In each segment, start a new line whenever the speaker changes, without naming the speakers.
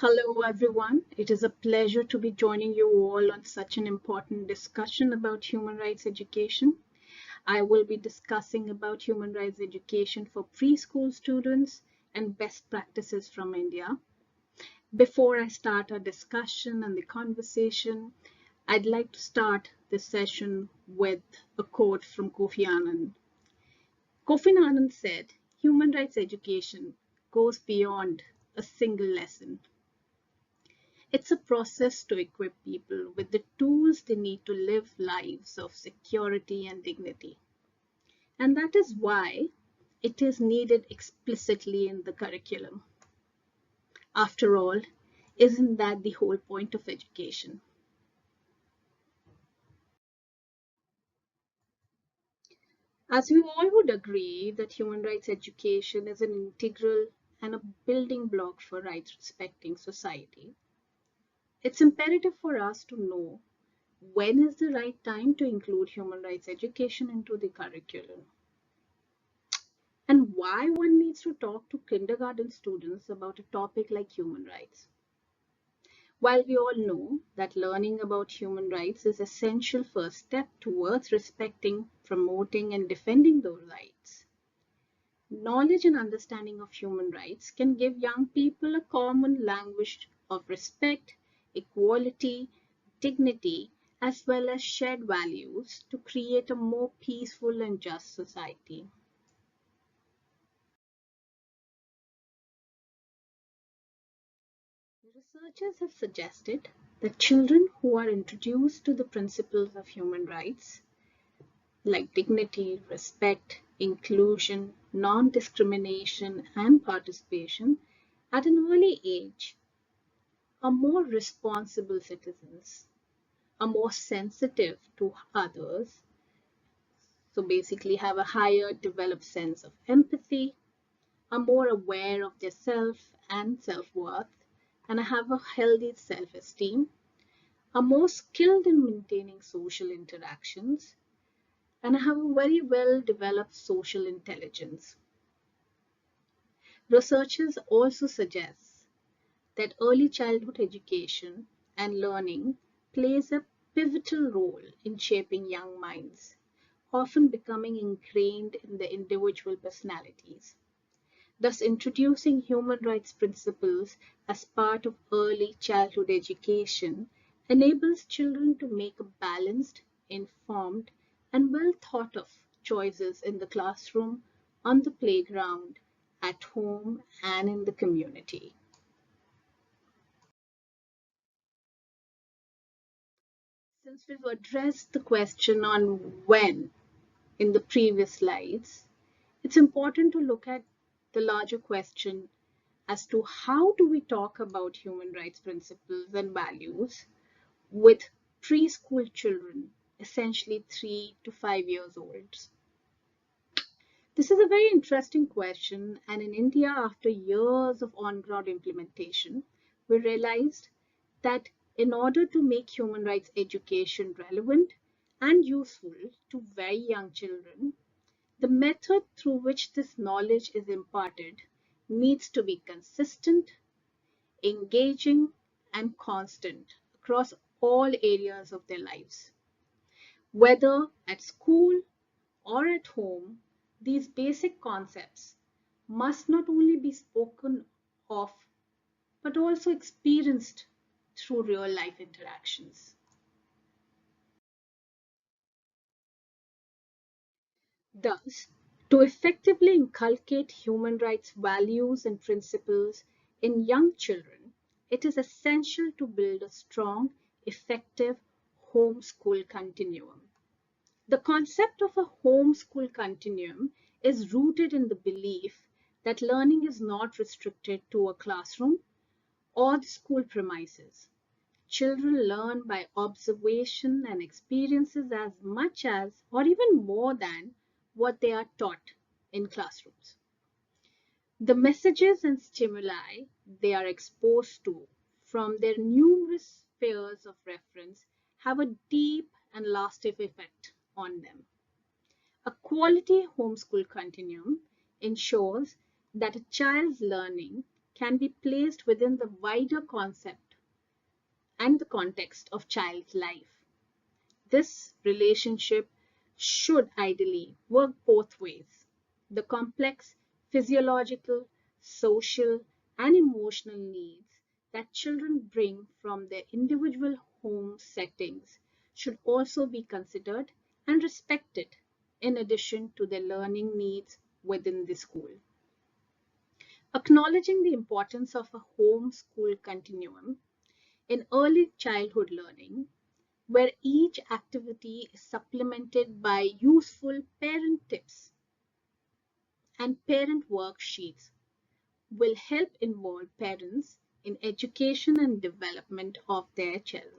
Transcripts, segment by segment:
Hello, everyone. It is a pleasure to be joining you all on such an important discussion about human rights education. I will be discussing about human rights education for preschool students and best practices from India. Before I start our discussion and the conversation, I'd like to start this session with a quote from Kofi Annan. Kofi Annan said, "Human rights education goes beyond a single lesson. It's a process to equip people with the tools they need to live lives of security and dignity. And that is why it is needed explicitly in the curriculum. After all, isn't that the whole point of education?" As we all would agree that human rights education is an integral and a building block for rights respecting society, it's imperative for us to know when is the right time to include human rights education into the curriculum, and why one needs to talk to kindergarten students about a topic like human rights. While we all know that learning about human rights is an essential first step towards respecting, promoting, and defending those rights, knowledge and understanding of human rights can give young people a common language of respect, equality, dignity, as well as shared values to create a more peaceful and just society. Researchers have suggested that children who are introduced to the principles of human rights, like dignity, respect, inclusion, non-discrimination, and participation, at an early age, are more responsible citizens, are more sensitive to others, so basically have a higher developed sense of empathy, are more aware of their self and self-worth, and have a healthy self-esteem, are more skilled in maintaining social interactions, and have a very well developed social intelligence. Researchers also suggest that early childhood education and learning plays a pivotal role in shaping young minds, often becoming ingrained in the individual personalities. Thus, introducing human rights principles as part of early childhood education enables children to make a balanced, informed, and well thought of choices in the classroom, on the playground, at home, and in the community. Since we've addressed the question on when in the previous slides, it's important to look at the larger question as to how do we talk about human rights principles and values with preschool children, essentially 3 to 5 years old. This is a very interesting question, and in India, after years of on-ground implementation, we realized that in order to make human rights education relevant and useful to very young children, the method through which this knowledge is imparted needs to be consistent, engaging, and constant across all areas of their lives. Whether at school or at home, these basic concepts must not only be spoken of, but also experienced through real life interactions. Thus, to effectively inculcate human rights values and principles in young children, it is essential to build a strong, effective homeschool continuum. The concept of a homeschool continuum is rooted in the belief that learning is not restricted to a classroom or the school premises. Children learn by observation and experiences as much as, or even more than, what they are taught in classrooms. The messages and stimuli they are exposed to from their numerous spheres of reference have a deep and lasting effect on them. A quality homeschool continuum ensures that a child's learning can be placed within the wider concept and the context of child's life. This relationship should ideally work both ways. The complex physiological, social, and emotional needs that children bring from their individual home settings should also be considered and respected in addition to their learning needs within the school. Acknowledging the importance of a home-school continuum in early childhood learning, where each activity is supplemented by useful parent tips and parent worksheets, will help involve parents in education and development of their children.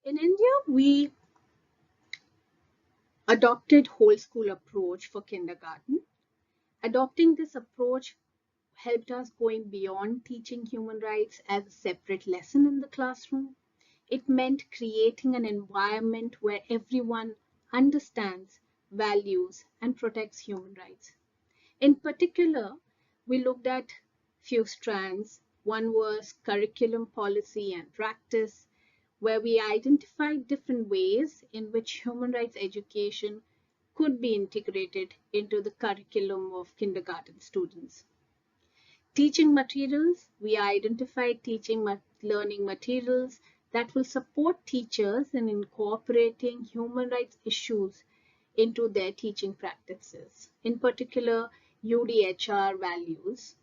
In India, we adopted whole school approach for kindergarten. Adopting this approach helped us going beyond teaching human rights as a separate lesson in the classroom. It meant creating an environment where everyone understands, values, and protects human rights. In particular, we looked at few strands. One was curriculum policy and practice, where we identified different ways in which human rights education could be integrated into the curriculum of kindergarten students. Teaching materials, we identified learning materials that will support teachers in incorporating human rights issues into their teaching practices. In particular, UDHR values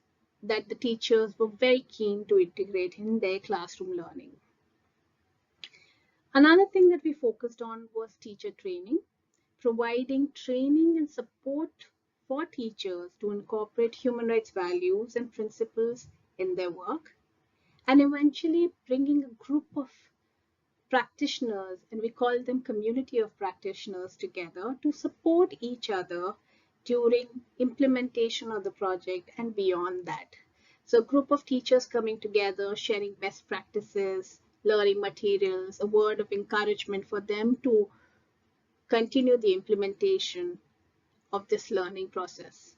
that the teachers were very keen to integrate in their classroom learning. Another thing that we focused on was teacher training, providing training and support for teachers to incorporate human rights values and principles in their work, and eventually bringing a group of practitioners, and we call them community of practitioners, together to support each other during implementation of the project and beyond that. So a group of teachers coming together, sharing best practices, learning materials, a word of encouragement for them to continue the implementation of this learning process.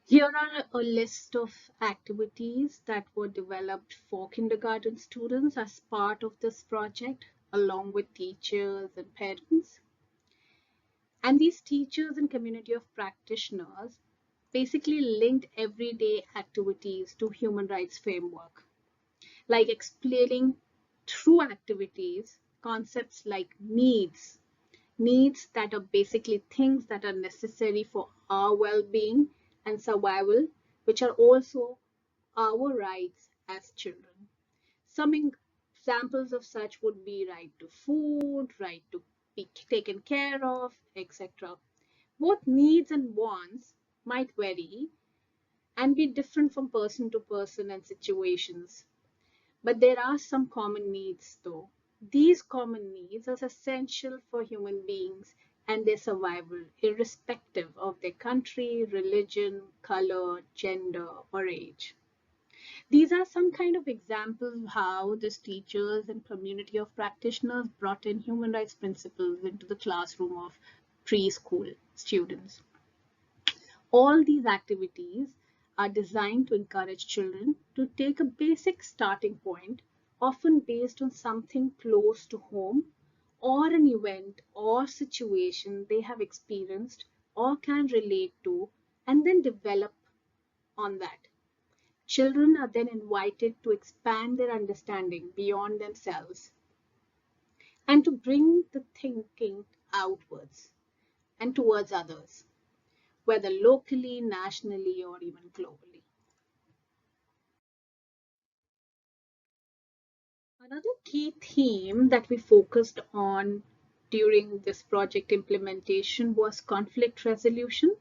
Here are a list of activities that were developed for kindergarten students as part of this project, along with teachers and parents. And these teachers and community of practitioners basically linked everyday activities to human rights framework, like explaining through activities concepts like needs that are basically things that are necessary for our well-being and survival, which are also our rights as children. Some examples of such would be right to food, right to be taken care of, etc. Both needs and wants might vary and be different from person to person and situations. But there are some common needs though. These common needs are essential for human beings and their survival, irrespective of their country, religion, color, gender, or age. These are some kind of examples of how these teachers and community of practitioners brought in human rights principles into the classroom of preschool students. All these activities are designed to encourage children to take a basic starting point, often based on something close to home or an event or situation they have experienced or can relate to, and then develop on that. Children are then invited to expand their understanding beyond themselves and to bring the thinking outwards and towards others, whether locally, nationally, or even globally. Another key theme that we focused on during this project implementation was conflict resolution.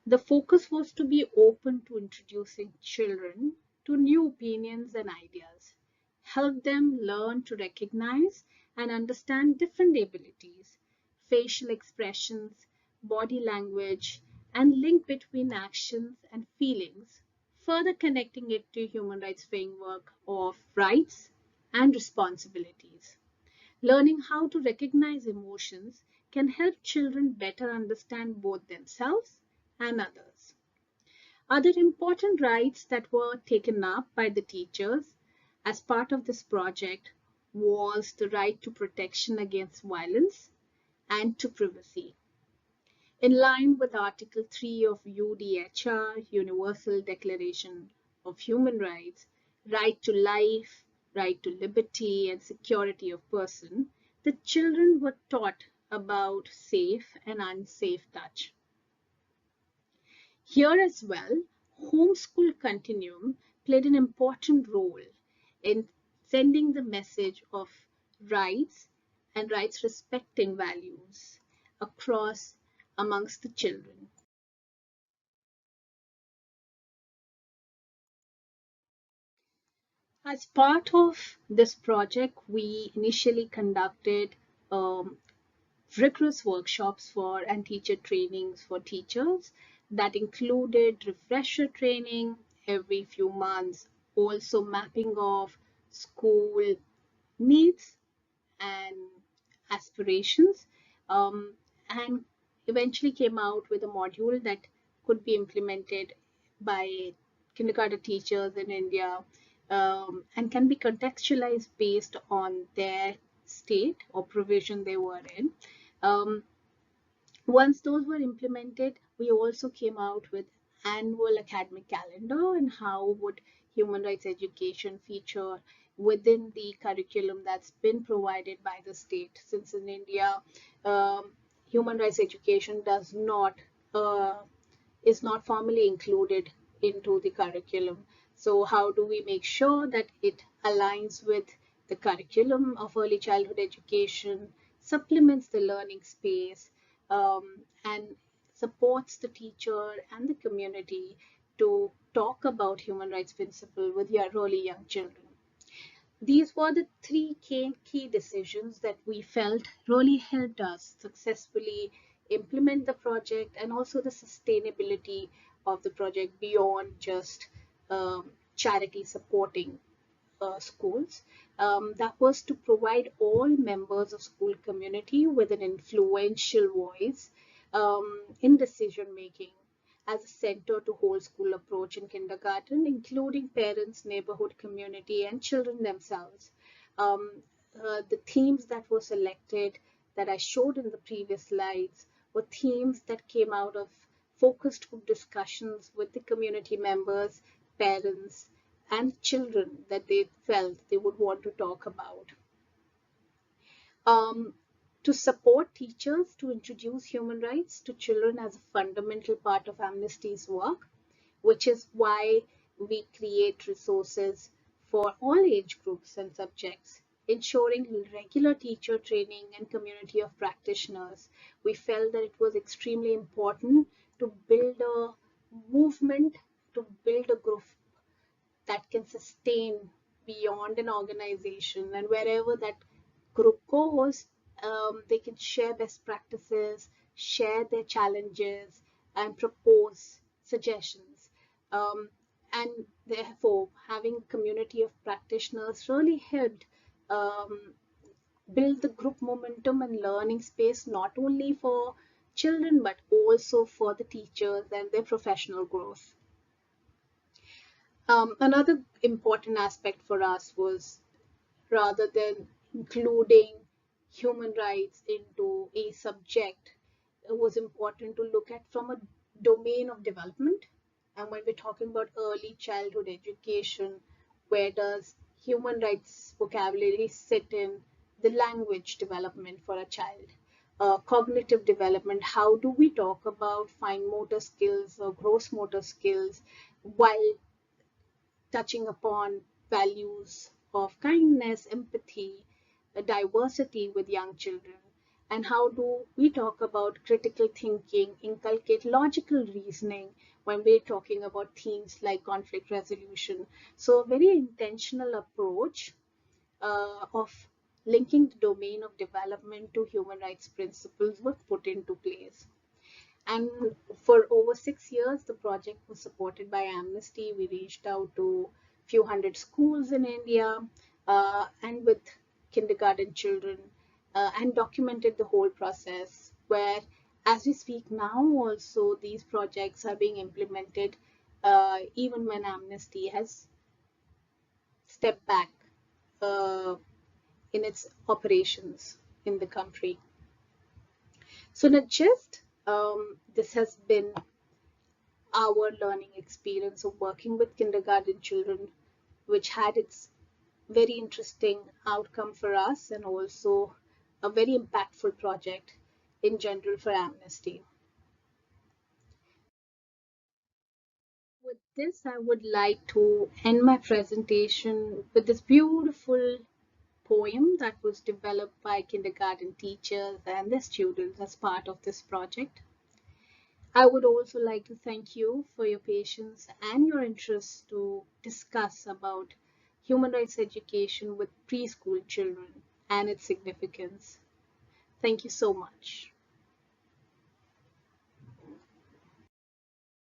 The focus was to be open to introducing children to new opinions and ideas, help them learn to recognize and understand different abilities, facial expressions, body language, and link between actions and feelings, further connecting it to human rights framework of rights and responsibilities. Learning how to recognize emotions can help children better understand both themselves and others. Other important rights that were taken up by the teachers as part of this project was the right to protection against violence and to privacy. In line with Article 3 of UDHR, Universal Declaration of Human Rights, right to life, right to liberty and security of person, the children were taught about safe and unsafe touch. Here as well, homeschool continuum played an important role in sending the message of rights and rights respecting values across amongst the children. As part of this project, we initially conducted rigorous workshops for and teacher trainings for teachers that included refresher training every few months, also mapping of school needs and aspirations, and eventually came out with a module that could be implemented by kindergarten teachers in India, and can be contextualized based on their state or provision they were in. Once those were implemented, we also came out with annual academic calendar and how would human rights education feature within the curriculum that's been provided by the state. Since in India, human rights education is not formally included into the curriculum. So how do we make sure that it aligns with the curriculum of early childhood education, supplements the learning space, and supports the teacher and the community to talk about human rights principle with your really young children. These were the three key decisions that we felt really helped us successfully implement the project and also the sustainability of the project beyond just charity supporting schools. That was to provide all members of school community with an influential voice in decision making as a center to whole school approach in kindergarten, including parents, neighborhood community, and children themselves. The themes that were selected that I showed in the previous slides were themes that came out of focused group discussions with the community members, parents, and children that they felt they would want to talk about. To support teachers to introduce human rights to children as a fundamental part of Amnesty's work, which is why we create resources for all age groups and subjects, ensuring regular teacher training and community of practitioners. We felt that it was extremely important to build a movement, to build a group that can sustain beyond an organization, and wherever that group goes, they can share best practices, share their challenges, and propose suggestions. And therefore, having a community of practitioners really helped build the group momentum and learning space, not only for children, but also for the teachers and their professional growth. Another important aspect for us was, rather than including human rights into a subject, it was important to look at from a domain of development. And when we're talking about early childhood education, where does human rights vocabulary sit in the language development for a child? Cognitive development, how do we talk about fine motor skills or gross motor skills while touching upon values of kindness, empathy, diversity with young children? And how do we talk about critical thinking, inculcate logical reasoning when we're talking about themes like conflict resolution? So a very intentional approach of linking the domain of development to human rights principles was put into place. And for over 6 years, the project was supported by Amnesty. We reached out to a few hundred schools in India, and with kindergarten children and documented the whole process, where as we speak now also these projects are being implemented even when Amnesty has stepped back in its operations in the country. So not just this has been our learning experience of working with kindergarten children, which had its very interesting outcome for us and also a very impactful project in general for Amnesty. With this, I would like to end my presentation with this beautiful poem that was developed by kindergarten teachers and their students as part of this project. I would also like to thank you for your patience and your interest to discuss about human rights education with preschool children and its significance. Thank you so much.